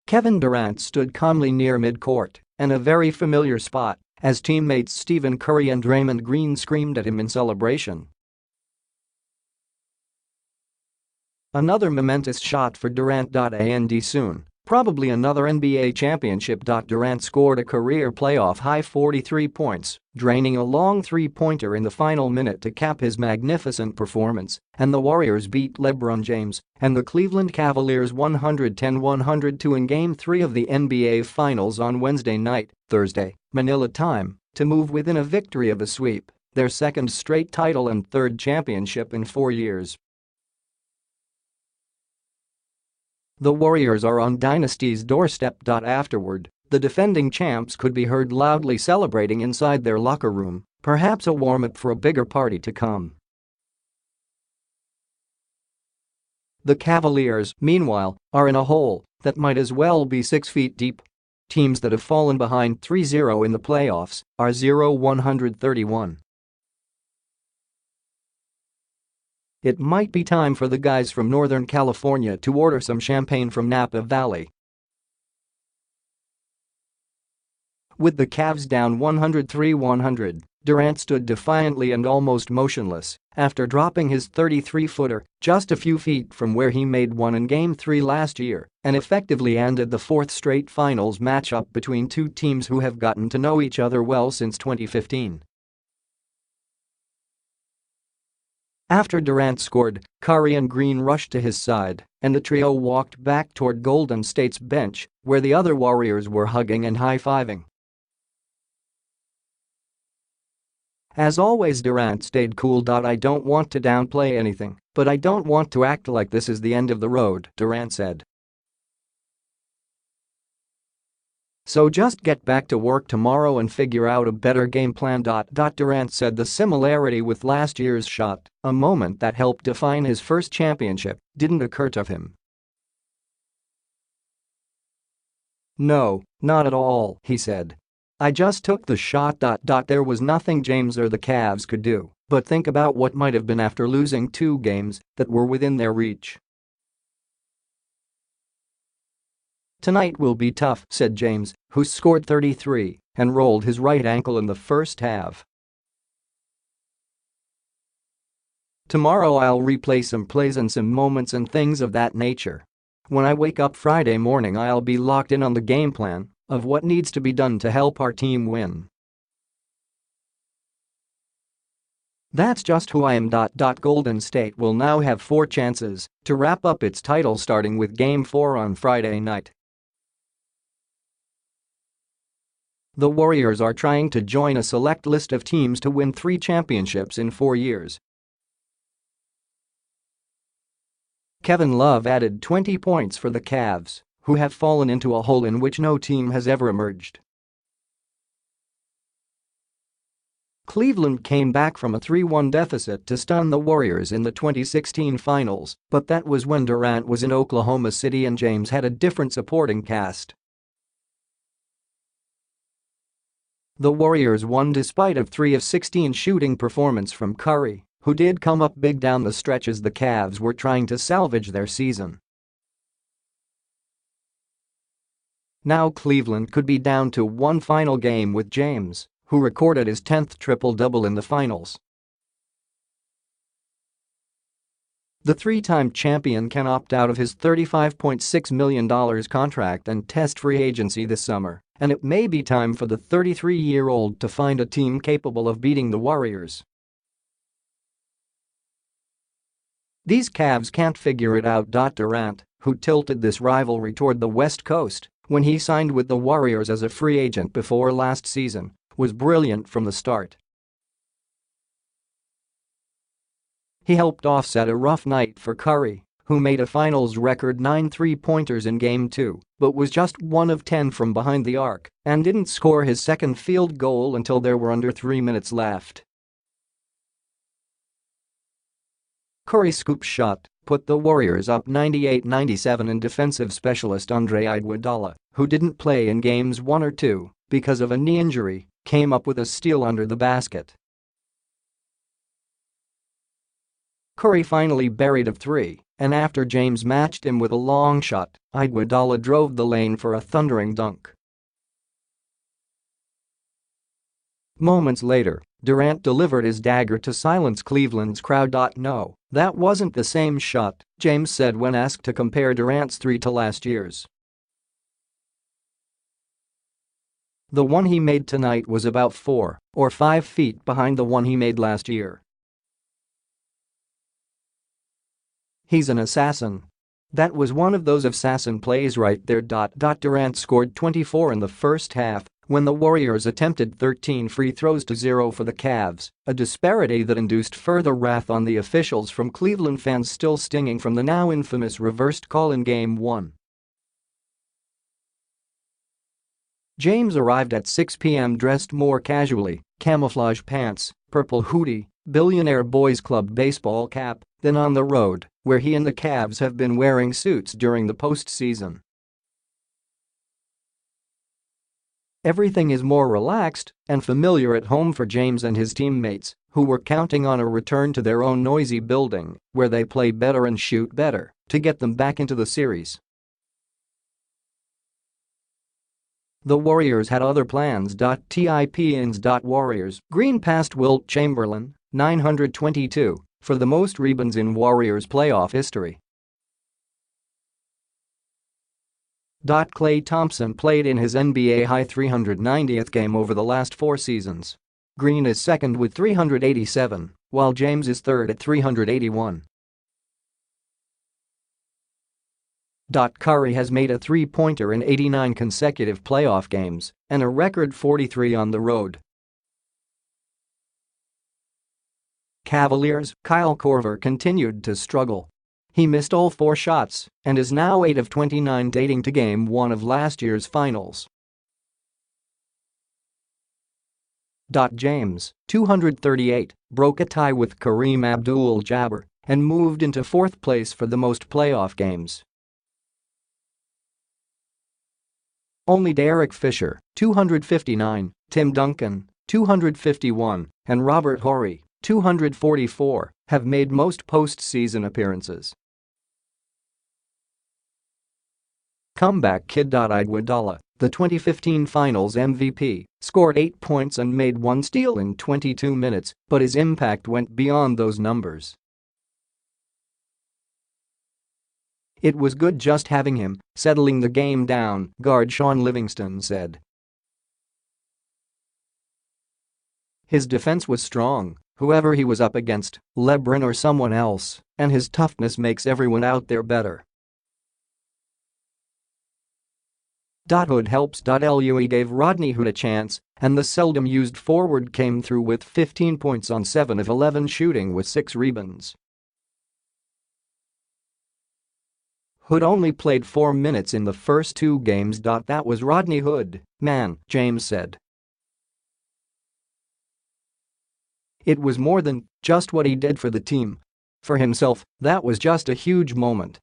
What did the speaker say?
Kevin Durant stood calmly near midcourt, in a very familiar spot, as teammates Stephen Curry and Draymond Green screamed at him in celebration. Another momentous shot for Durant. And soon, probably another NBA championship. Durant scored a career playoff-high 43 points, draining a long three-pointer in the final minute to cap his magnificent performance, and the Warriors beat LeBron James and the Cleveland Cavaliers 110-102 in Game 3 of the NBA Finals on Wednesday night, Thursday, Manila time, to move within a victory of a sweep, their second straight title and third championship in 4 years. The Warriors are on Dynasty's doorstep. Afterward, the defending champs could be heard loudly celebrating inside their locker room, perhaps a warm-up for a bigger party to come. The Cavaliers, meanwhile, are in a hole that might as well be 6 feet deep. Teams that have fallen behind 3-0 in the playoffs are 0-131. It might be time for the guys from Northern California to order some champagne from Napa Valley. With the Cavs down 103-100, Durant stood defiantly and almost motionless after dropping his 33-footer just a few feet from where he made one in Game 3 last year and effectively ended the fourth straight finals matchup between two teams who have gotten to know each other well since 2015. After Durant scored, Curry and Green rushed to his side, and the trio walked back toward Golden State's bench, where the other Warriors were hugging and high-fiving. As always, Durant stayed cool. "I don't want to downplay anything, but I don't want to act like this is the end of the road," Durant said. "So just get back to work tomorrow and figure out a better game plan." Durant said the similarity with last year's shot, a moment that helped define his first championship, didn't occur to him. "No, not at all," he said. "I just took the shot. There was nothing James or the Cavs could do but think about what might have been after losing 2 games that were within their reach." "Tonight will be tough," said James, who scored 33 and rolled his right ankle in the first half. "Tomorrow I'll replay some plays and some moments and things of that nature. When I wake up Friday morning I'll be locked in on the game plan of what needs to be done to help our team win. That's just who I am." Golden State will now have 4 chances to wrap up its title, starting with Game 4 on Friday night. The Warriors are trying to join a select list of teams to win 3 championships in 4 years. Kevin Love added 20 points for the Cavs, who have fallen into a hole in which no team has ever emerged. Cleveland came back from a 3-1 deficit to stun the Warriors in the 2016 finals, but that was when Durant was in Oklahoma City and James had a different supporting cast. The Warriors won despite a 3 of 16 shooting performance from Curry, who did come up big down the stretch as the Cavs were trying to salvage their season. Now Cleveland could be down to one final game with James, who recorded his 10th triple-double in the finals. The 3-time champion can opt out of his $35.6 million contract and test free agency this summer, and it may be time for the 33-year-old to find a team capable of beating the Warriors. "These Cavs can't figure it out." Durant, who tilted this rivalry toward the West Coast when he signed with the Warriors as a free agent before last season, was brilliant from the start. He helped offset a rough night for Curry, who made a finals record 9 3-pointers in Game 2 but was just 1 of 10 from behind the arc and didn't score his second field goal until there were under 3 minutes left. Curry's scoop shot put the Warriors up 98-97, and defensive specialist Andre Iguodala, who didn't play in Games 1 or 2 because of a knee injury, came up with a steal under the basket. Curry finally buried a three, and after James matched him with a long shot, Iguodala drove the lane for a thundering dunk. Moments later, Durant delivered his dagger to silence Cleveland's crowd. "No, that wasn't the same shot," James said when asked to compare Durant's three to last year's. "The one he made tonight was about 4 or 5 feet behind the one he made last year. He's an assassin. That was one of those assassin plays right there." Durant scored 24 in the first half when the Warriors attempted 13 free throws to 0 for the Cavs, a disparity that induced further wrath on the officials from Cleveland fans still stinging from the now infamous reversed call in Game 1. James arrived at 6 p.m. dressed more casually, camouflage pants, purple hoodie, Billionaire Boys Club baseball cap, than on the road, where he and the Cavs have been wearing suits during the postseason. Everything is more relaxed and familiar at home for James and his teammates, who were counting on a return to their own noisy building, where they play better and shoot better, to get them back into the series. The Warriors had other plans. Tipins. Warriors Green passed Wilt Chamberlain, 922, for the most rebounds in Warriors playoff history. Klay Thompson played in his NBA high 390th game over the last 4 seasons. Green is second with 387, while James is third at 381. Curry has made a three-pointer in 89 consecutive playoff games and a record 43 on the road. Cavaliers Kyle Korver continued to struggle. He missed all 4 shots and is now 8 of 29 dating to Game 1 of last year's finals. James, 238, broke a tie with Kareem Abdul-Jabbar and moved into 4th place for the most playoff games. Only Derek Fisher, 259, Tim Duncan, 251, and Robert Horry, 244, have made most postseason appearances. Comeback kid. Iguodala, the 2015 Finals MVP, scored 8 points and made 1 steal in 22 minutes, but his impact went beyond those numbers. "It was good just having him, settling the game down," guard Sean Livingston said. His defense was strong, whoever he was up against, LeBron or someone else, and his toughness makes everyone out there better. Hood helps. Lui gave Rodney Hood a chance, and the seldom used forward came through with 15 points on 7 of 11 shooting with 6 rebounds. Hood only played 4 minutes in the first 2 games. That was Rodney Hood, man, James said. "It was more than just what he did for the team. For himself, that was just a huge moment.